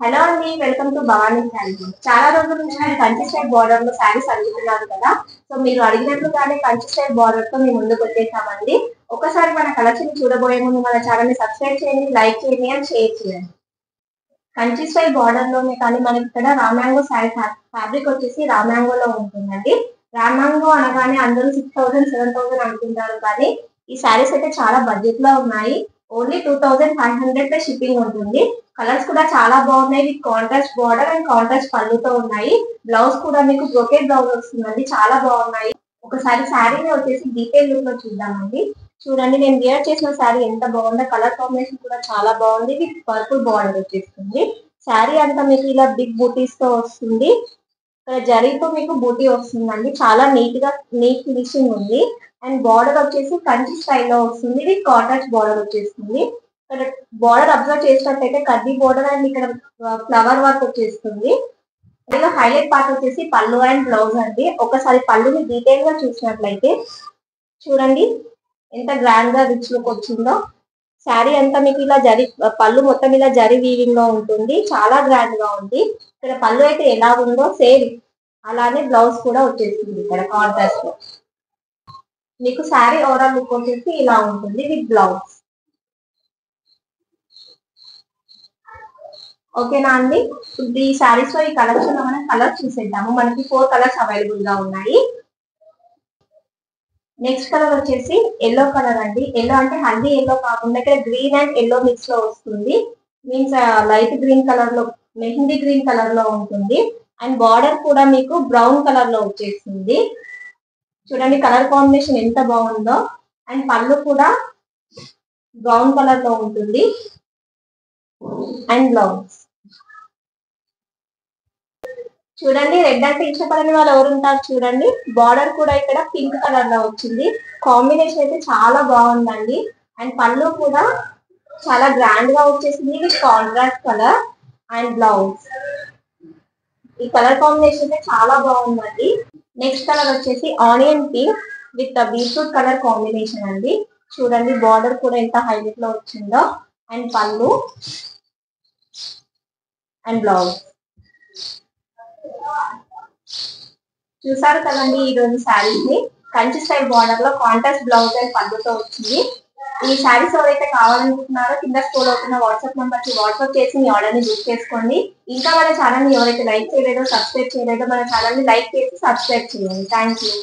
Hello అండి, welcome to Bhavani sari. చాలా రోజుల నుంచి నేను కంచి స్టైల్ బార్డర్ లో శారీస్ అడుగుతున్నారు కదా. సో మీరు అడిగినట్లుగానే కంచి స్టైల్ బార్డర్ తో మేము ముందుకు వచ్చేసామండి. ఒకసారి మన కలెక్షన్ చూడబోయే ముందు మన ఛానల్ ని సబ్స్క్రైబ్ చేయండి, లైక్ చేయండి అండ్ షేర్ చేయండి. కంచి స్టైల్ బార్డర్ లోనే కానీ మనకి ఇక్కడ రామ్యాంగో శారీ ఫ్యాబ్రిక్ వచ్చేసి రామ్యాంగోలో ఉంటుందండి. రామ్యాంగో అనగానే అందరూ 6,000 7,000 అనుకుంటారు, కానీ ఈ శారీస్ అయితే చాలా బడ్జెట్ లో ఉన్నాయి. ఓన్లీ 2,500 షిప్పింగ్ ఉంటుంది. కలర్స్ కూడా చాలా బాగున్నాయి. With contrast border and contrast పళ్ళుతో ఉన్నాయి. బ్లౌజ్ కూడా మీకు బ్రొకెట్ బ్లౌజ్ వస్తుందండి, చాలా బాగున్నాయి. ఒకసారి శారీని వచ్చేసి డీటెయిల్ లుక్ లో చూద్దామండి. చూడండి, నేను వేర్ చేసిన శారీ ఎంత బాగుందో. కలర్ కాంబినేషన్ కూడా చాలా బాగుంది. విత్ పర్పుల్ బార్డర్ వచ్చేస్తుంది. శారీ అంతా మీకు ఇలా బిగ్ బూటీస్ తో వస్తుంది. ఇక్కడ జరీతో మీకు బూటీ వస్తుందండి. చాలా నీట్ ఫినిషింగ్ ఉంది. అండ్ బార్డర్ వచ్చేసి కంచి స్టైల్లో వస్తుంది. విత్ కాంట్రాస్ట్ బార్డర్ వచ్చేస్తుంది. ఇక్కడ బార్డర్ అబ్జర్వ్ చేసినట్టయితే కడ్డీ బార్డర్ అండ్ ఇక్కడ ఫ్లవర్ వర్క్ వచ్చేస్తుంది. ఇందులో హైలైట్ పార్ట్ వచ్చేసి పళ్ళు అండ్ బ్లౌజ్ అండి. ఒకసారి పళ్ళుని డీటెయిల్ గా చూసినట్లయితే చూడండి ఎంత గ్రాండ్ గా రిచ్ లుక్ వచ్చిందో. శారీ అంతా మీకు ఇలా పళ్ళు మొత్తం ఇలా జరీ వీవింగ్ లో ఉంటుంది. చాలా గ్రాండ్ గా ఉంది. ఇక్కడ పళ్ళు అయితే ఎలా ఉందో సేమ్ అలానే బ్లౌజ్ కూడా వచ్చేస్తుంది. ఇక్కడ కాంట్రాస్ట్ లో మీకు శారీ ఓవరాల్ లుక్ వచ్చేసి ఇలా ఉంటుంది విత్ బ్లౌజ్. ఓకేనా అండి. ఇప్పుడు ఈ శారీస్ లో ఈ కలెక్షన్ లో మనం కలర్స్ చూసేద్దాము. మనకి 4 కలర్స్ అవైలబుల్ గా ఉన్నాయి. నెక్స్ట్ కలర్ వచ్చేసి ఎల్లో కలర్ అండి. ఎల్లో అంటే హల్దీ ఎల్లో కాకుండా ఇక్కడ గ్రీన్ అండ్ ఎల్లో మిక్స్ లో వస్తుంది. మీన్స్ లైట్ గ్రీన్ కలర్ లో, మెహందీ గ్రీన్ కలర్ లో ఉంటుంది. అండ్ బార్డర్ కూడా మీకు బ్రౌన్ కలర్ లో వచ్చేస్తుంది. చూడండి కలర్ కాంబినేషన్ ఎంత బాగుందో. అండ్ పళ్ళు కూడా బ్రౌన్ కలర్ లో ఉంటుంది. అండ్ బ్లౌజ్ చూడండి, రెడ్ అంటే ఇష్టపడని వాళ్ళు ఎవరు ఉంటారు చూడండి. బార్డర్ కూడా ఇక్కడ పింక్ కలర్ లో వచ్చింది. కాంబినేషన్ అయితే చాలా బాగుందండి. అండ్ పళ్ళు కూడా చాలా గ్రాండ్ గా వచ్చేసింది with contrast colour and blouse. ఈ కలర్ కాంబినేషన్ అయితే చాలా బాగుందండి. నెక్స్ట్ కలర్ వచ్చేసి onion pink with beetroot colour combination అండి. చూడండి బార్డర్ కూడా ఎంత హైలైట్ లో వచ్చిందో. అండ్ పళ్ళు అండ్ బ్లౌజ్. చూసారు కదండి ఈ రోజు శారీస్ ని. కంచి స్టైల్ బార్డర్ లో కాంట్రాస్ట్ బ్లౌజ్ అండ్ పళ్ళుతో వచ్చింది. ఈ శారీస్ ఎవరైతే కావాలనుకుంటున్నారో కింద స్క్రోల్ అవుతున్న వాట్సాప్ నెంబర్ కి వాట్సాప్ చేసి మీ ఆర్డర్ ని బుక్ చేసుకోండి. ఇంకా మన ఛానల్ ని ఎవరైతే లైక్ చేయలేదో, సబ్స్క్రైబ్ చేయలేదో మన ఛానల్ ని లైక్ చేసి సబ్స్క్రైబ్ చేయండి. Thank you.